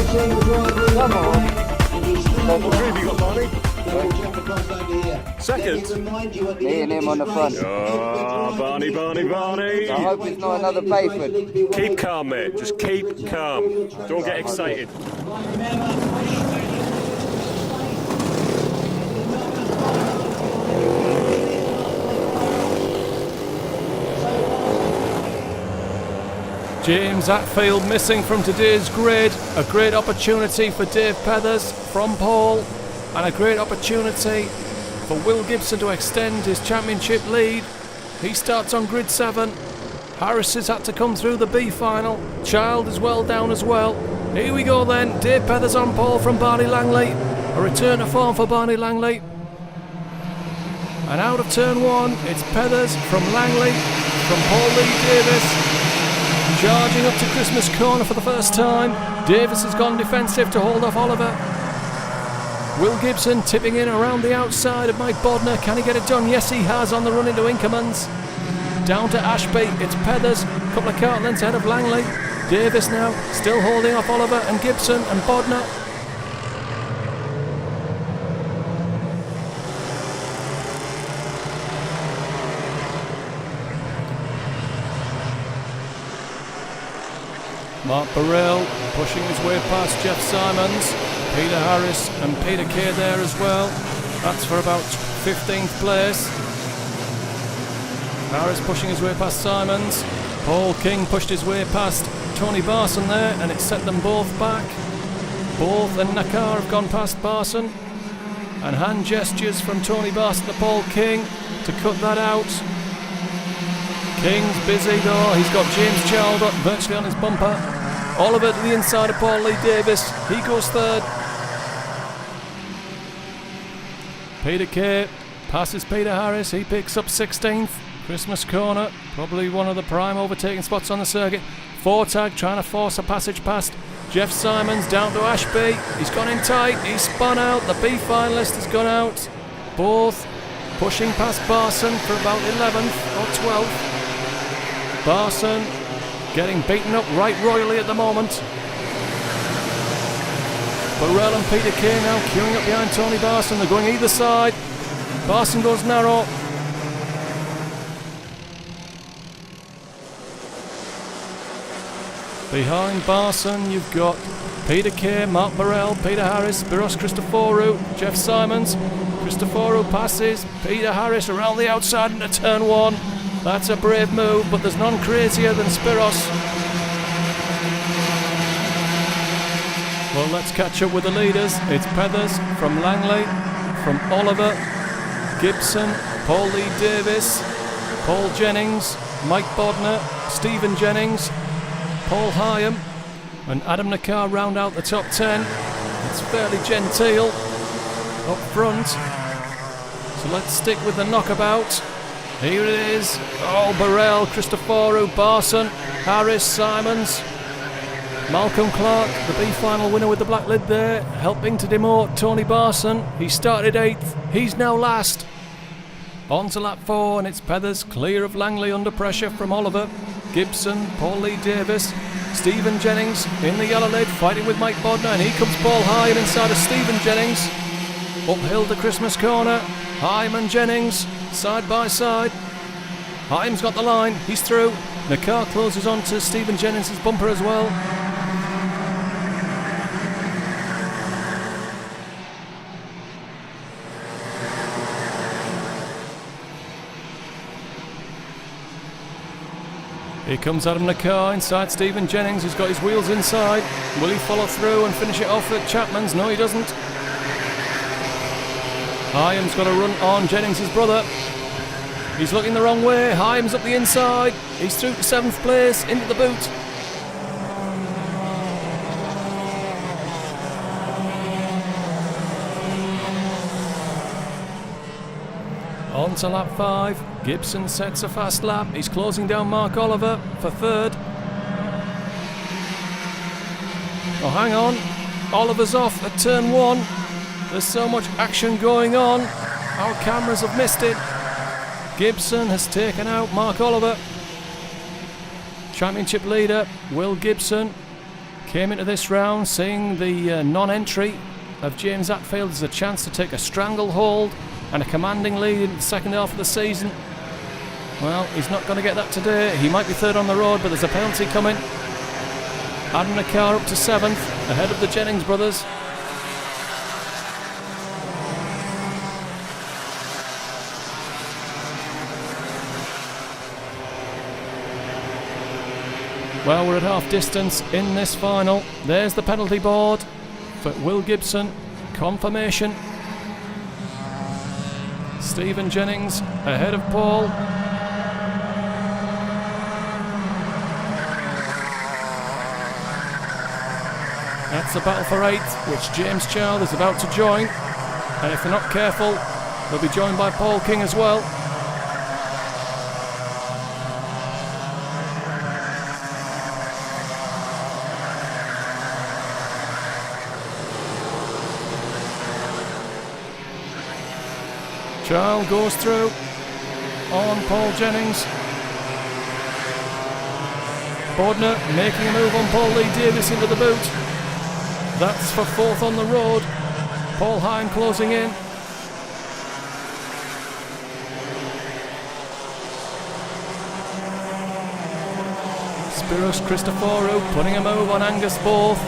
Come on. What group you got, Barney? Second? Me and him on the front. Oh, Barney. I hope it's not another Bayford. Keep calm, mate. Just keep calm. Don't get excited. James Atfield missing from today's grid. A great opportunity for Dave Pethers from Paul, and a great opportunity for Will Gibson to extend his championship lead. He starts on grid 7. Harris has had to come through the B final. Child is well down as well. Here we go then. Dave Pethers on Paul from Barney Langley. A return to form for Barney Langley. And out of turn 1, it's Pethers from Langley, from Paul Lee Davis. Charging up to Christmas corner for the first time. Davis has gone defensive to hold off Oliver. Will Gibson tipping in around the outside of Mike Bodner. Can he get it done? Yes, he has on the run into Inkermans. Down to Ashby. It's Pethers. A couple of cart lengths ahead of Langley. Davis now still holding off Oliver and Gibson and Bodner. Mark Burrell pushing his way past Jeff Simons, Peter Harris and Peter Kay there as well. That's for about 15th place. Harris pushing his way past Simons. Paul King pushed his way past Tony Barson there, and it set them both back. Both and Nakar have gone past Barson. And hand gestures from Tony Barson to Paul King to cut that out. King's busy though, he's got James Child virtually on his bumper. Oliver to the inside of Paul Lee Davis, he goes third. Peter Kay passes Peter Harris, he picks up 16th. Christmas corner, probably one of the prime overtaking spots on the circuit. Fortag trying to force a passage past Jeff Simons down to Ashby. He's gone in tight, he's spun out, the B finalist has gone out. Both pushing past Barson for about 11th or 12th. Barson getting beaten up right royally at the moment. Burrell and Peter Kay now queuing up behind Tony Barson. They're going either side. Barson goes narrow. Behind Barson you've got Peter Kay, Mark Burrell, Peter Harris, Spiros Christoforou, Jeff Simons. Christoforou passes Peter Harris around the outside into turn 1. That's a brave move, but there's none crazier than Spiros. Well, let's catch up with the leaders. It's Pethers from Langley, from Oliver, Gibson, Paul Lee Davis, Paul Jennings, Mike Bodner, Stephen Jennings, Paul Hyam, and Adam Nakar round out the top 10. It's fairly genteel up front. So let's stick with the knockabout. Here it is. Oh, Burrell, Christoforou, Barson, Harris, Simons, Malcolm Clark, the B final winner with the black lid there, helping to demote Tony Barson. He started 8th. He's now last. On to lap 4, and it's Pethers clear of Langley under pressure from Oliver, Gibson, Paul Lee Davis, Stephen Jennings in the yellow lid fighting with Mike Bodner, and here comes Paul Hyam inside of Stephen Jennings. Uphill to Christmas corner. Hyam and Jennings side by side. Hyam's got the line, he's through. Nakar closes on to Stephen Jennings' bumper as well. Here comes Adam Nakar inside Stephen Jennings, who's got his wheels inside. Will he follow through and finish it off at Chapman's? No, he doesn't. Hyam's got a run on Jennings' brother. He's looking the wrong way. Hyam's up the inside. He's through to 7th place, into the boot. On to lap 5. Gibson sets a fast lap. He's closing down Mark Oliver for 3rd. Oh, hang on. Oliver's off at turn 1. There's so much action going on. Our cameras have missed it. Gibson has taken out Mark Oliver. Championship leader Will Gibson Came into this round seeing the non-entry of James Atfield as a chance to take a stranglehold and a commanding lead in the second half of the season. Well, he's not going to get that today. He might be third on the road, but there's a penalty coming. Adam Nakar up to 7th, ahead of the Jennings brothers. Well, we're at half distance in this final. There's the penalty board for Will Gibson. Confirmation. Stephen Jennings ahead of Paul. That's the battle for 8th, which James Child is about to join. And if they're not careful, they'll be joined by Paul King as well. Child goes through on Paul Jennings. Bodner making a move on Paul Lee Davis into the boot. That's for 4th on the road. Paul Hine closing in. Spiros Christoforou putting a move on Angus Both.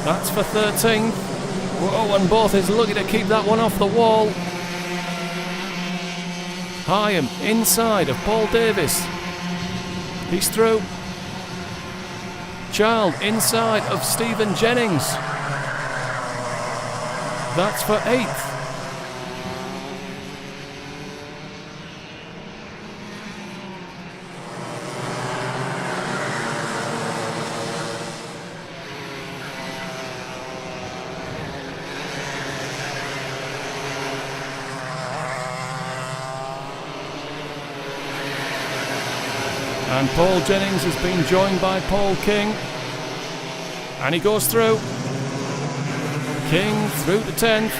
That's for 13th. Whoa, and Both is lucky to keep that one off the wall. Hyam inside of Paul Davis. He's through. Child inside of Stephen Jennings. That's for 8th. And Paul Jennings has been joined by Paul King. And he goes through. King through to 10th.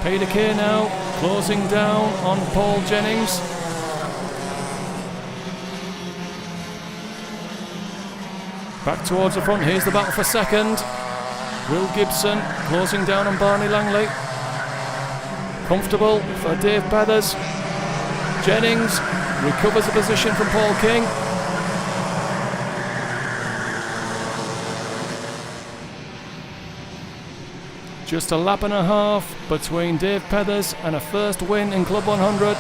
Peter Kay now closing down on Paul Jennings. Back towards the front. Here's the battle for 2nd. Will Gibson closing down on Barney Langley. Comfortable for Dave Peathers. Jennings recovers the position from Paul King. Just a lap and a half between Dave Peathers and a first win in Club 100.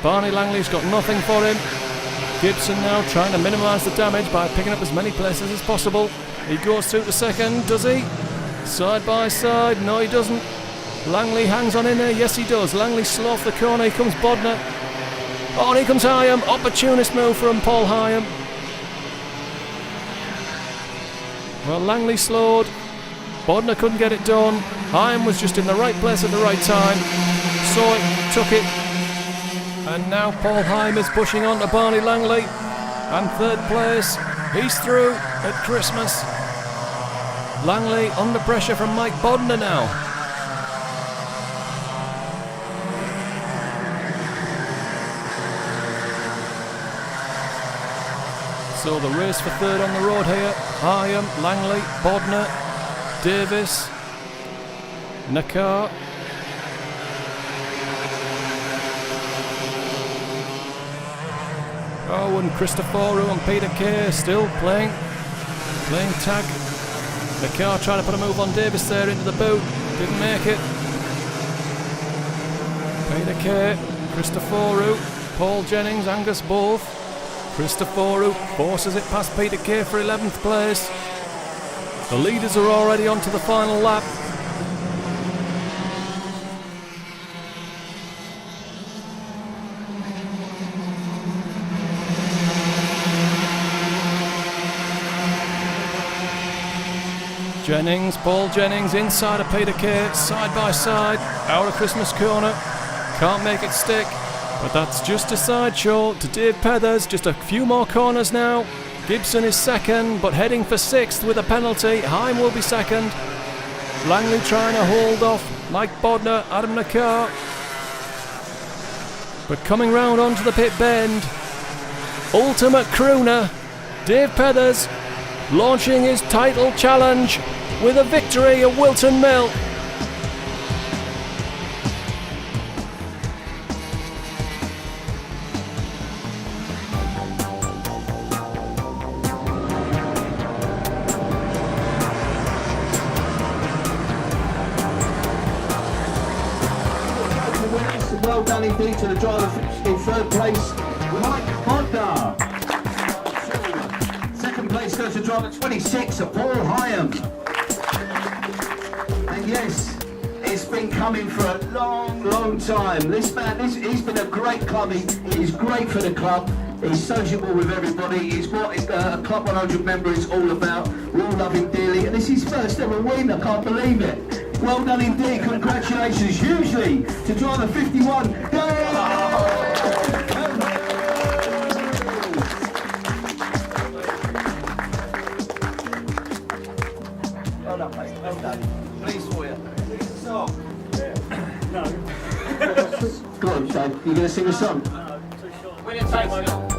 Barney Langley's got nothing for him. Gibson now trying to minimise the damage by picking up as many places as possible. He goes through to 2nd, does he? Side by side, no he doesn't. Langley hangs on in there, yes he does. Langley slow off the corner, here comes Bodner. Oh, and here comes Hyam. Opportunist move from Paul Hyam. Well, Langley slowed. Bodner couldn't get it done. Hyam was just in the right place at the right time. Saw it, took it. And now Paul Hyam is pushing on to Barney Langley. And 3rd place, he's through at Christmas. Langley under pressure from Mike Bodner now. So the race for 3rd on the road here. Hyam, Langley, Bodner, Davis, Nakar. Oh, and Christoforou and Peter Kay still playing tag. Nakar trying to put a move on Davis there into the boot. Didn't make it. Peter Kay, Christoforou, Paul Jennings, Angus Both. Christoforou forces it past Peter Kay for 11th place. The leaders are already onto the final lap. Jennings, Paul Jennings inside of Peter Kay, side by side, out of Christmas corner. Can't make it stick. But that's just a sideshow to Dave Peathers. Just a few more corners now. Gibson is 2nd, but heading for 6th with a penalty. Hyam will be 2nd. Langley trying to hold off Mike Bodner, Adam Nakar. But coming round onto the pit bend, ultimate crooner, Dave Peathers, launching his title challenge with a victory at Whilton Mill. Well done indeed to the driver in third place, Mike Hodder. Second place goes to driver 26, Paul Hyam. And yes, it's been coming for a long time. This man, he's been a great club. He's great for the club. He's sociable with everybody. He's what a Club 100 member is all about. We all love him dearly. And this is his first ever win. I can't believe it. Well done indeed. Congratulations, hugely, to driver 51. Well done, mate. Well done. Pleased for you. No. Go on, Dave. You going to sing a song? No, too short.